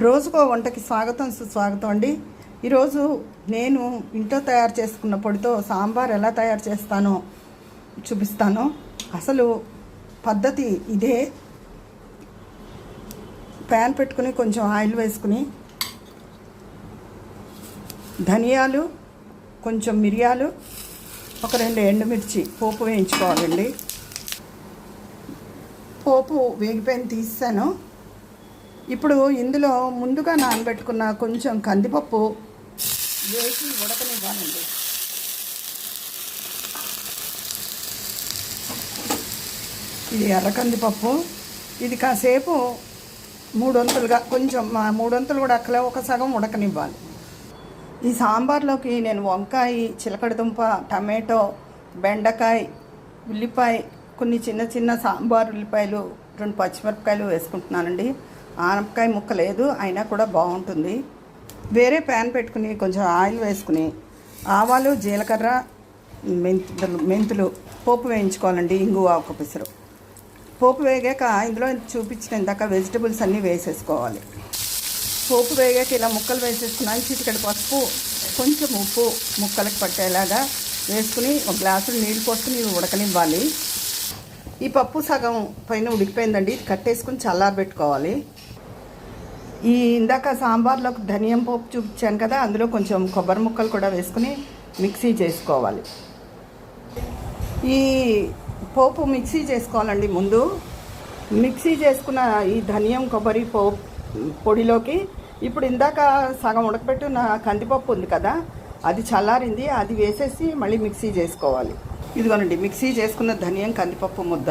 రోజుకో వంటకి స్వాగతం సుస్వాగతం అండి. ఈరోజు నేను ఇంట్లో తయారు చేసుకున్న పొడితో సాంబార్ ఎలా తయారు చేస్తానో చూపిస్తాను. అసలు పద్ధతి ఇదే. ప్యాన్ పెట్టుకుని కొంచెం ఆయిల్ వేసుకుని ధనియాలు, కొంచెం మిరియాలు, ఒక 2 ఎండుమిర్చి పోపు వేయించుకోవాలండి. పోపు వేగిపోయిన తీసాను. ఇప్పుడు ఇందులో ముందుగా నానబెట్టుకున్న కొంచెం కందిపప్పు వేసి ఉడకనివ్వాలండి. ఇది ఎర్ర కందిపప్పు. ఇది కాసేపు మూడొంతులుగా, కొంచెం 3 వంతులు కూడా అక్కలే ఒక సగం ఉడకనివ్వాలి. ఈ సాంబార్లోకి నేను వంకాయ, చిలకడదుంప, టమాటో, బెండకాయ, ఉల్లిపాయ, కొన్ని చిన్న చిన్న సాంబార్ ఉల్లిపాయలు, 2 పచ్చిమిరపకాయలు వేసుకుంటున్నానండి. ఆనపకాయ ముక్క లేదు, అయినా కూడా బాగుంటుంది. వేరే ప్యాన్ పెట్టుకుని కొంచెం ఆయిల్ వేసుకుని ఆవాలు, జీలకర్ర, మెంతులు పోపు వేయించుకోవాలండి. ఇంగువ ఒక పిసరు పోపు వేగాక ఇందులో చూపించిన ఇందాక వెజిటబుల్స్ అన్నీ వేసేసుకోవాలి. పోపు వేగాక ఇలా ముక్కలు వేసేసుకున్నాను. చిటికెడు పసుపు, కొంచెం ఉప్పు ముక్కలకు పట్టేలాగా వేసుకుని 1 గ్లాసు నీళ్ళు పోసుకుని ఇవి ఉడకనివ్వాలి. ఈ పప్పు సగం పైన ఉడికిపోయిందండి. ఇది కట్టేసుకుని చల్లారబెట్టుకోవాలి. ఈ ఇందాక సాంబార్లోకి ధనియం పోపు చూపించాను కదా, అందులో కొంచెం కొబ్బరి ముక్కలు కూడా వేసుకుని మిక్సీ చేసుకోవాలి. ఈ పోపు మిక్సీ చేసుకోవాలండి. ముందు మిక్సీ చేసుకున్న ఈ ధనియం కొబ్బరి పొడిలోకి ఇప్పుడు ఇందాక సగం ఉడకబెట్టిన కందిపప్పు ఉంది కదా, అది చల్లారింది, అది వేసేసి మళ్ళీ మిక్సీ చేసుకోవాలి. ఇదిగోనండి మిక్సీ చేసుకున్న ధనియం కందిపప్పు ముద్ద.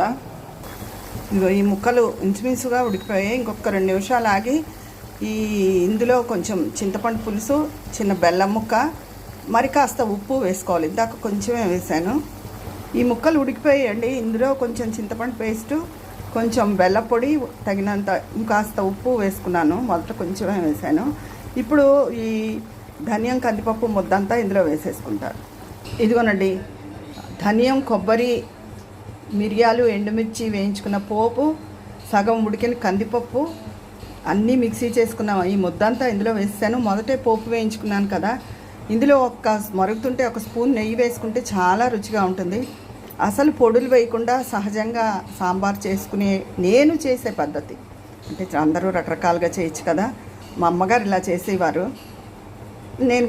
ఇదిగో ఈ ముక్కలు ఇంచుమించుగా ఉడికిపోయాయి. ఇంకొక 2 నిమిషాలు ఆగి ఇందులో కొంచెం చింతపండు పులుసు, చిన్న బెల్లం ముక్క, మరి కాస్త ఉప్పు వేసుకోవాలి. ఇందాక కొంచెమే వేసాను. ఈ ముక్కలు ఉడికిపోయాయండి. ఇందులో కొంచెం చింతపండు పేస్టు, కొంచెం బెల్లం పొడి, తగినంత ఇంకాస్త ఉప్పు వేసుకున్నాను. మొదట కొంచెమే వేసాను. ఇప్పుడు ఈ ధనియం కందిపప్పు ముద్దంతా ఇందులో వేసేసుకుంటాను. ఇదిగోనండి ధనియం, కొబ్బరి, మిరియాలు, ఎండుమిర్చి వేయించుకున్న పోపు, సగం ఉడికిన కందిపప్పు అన్నీ మిక్సీ చేసుకున్న ఈ ముద్దంతా ఇందులో వేసాను. మొదటే పోపు వేయించుకున్నాను కదా, ఇందులో మరుగుతుంటే 1 స్పూన్ నెయ్యి వేసుకుంటే చాలా రుచిగా ఉంటుంది. అసలు పొడులు వేయకుండా సహజంగా సాంబార్ చేసుకునే నేను చేసే పద్ధతి. అంటే అందరూ రకరకాలుగా చేయొచ్చు కదా, మా అమ్మగారు ఇలా చేసేవారు. నేను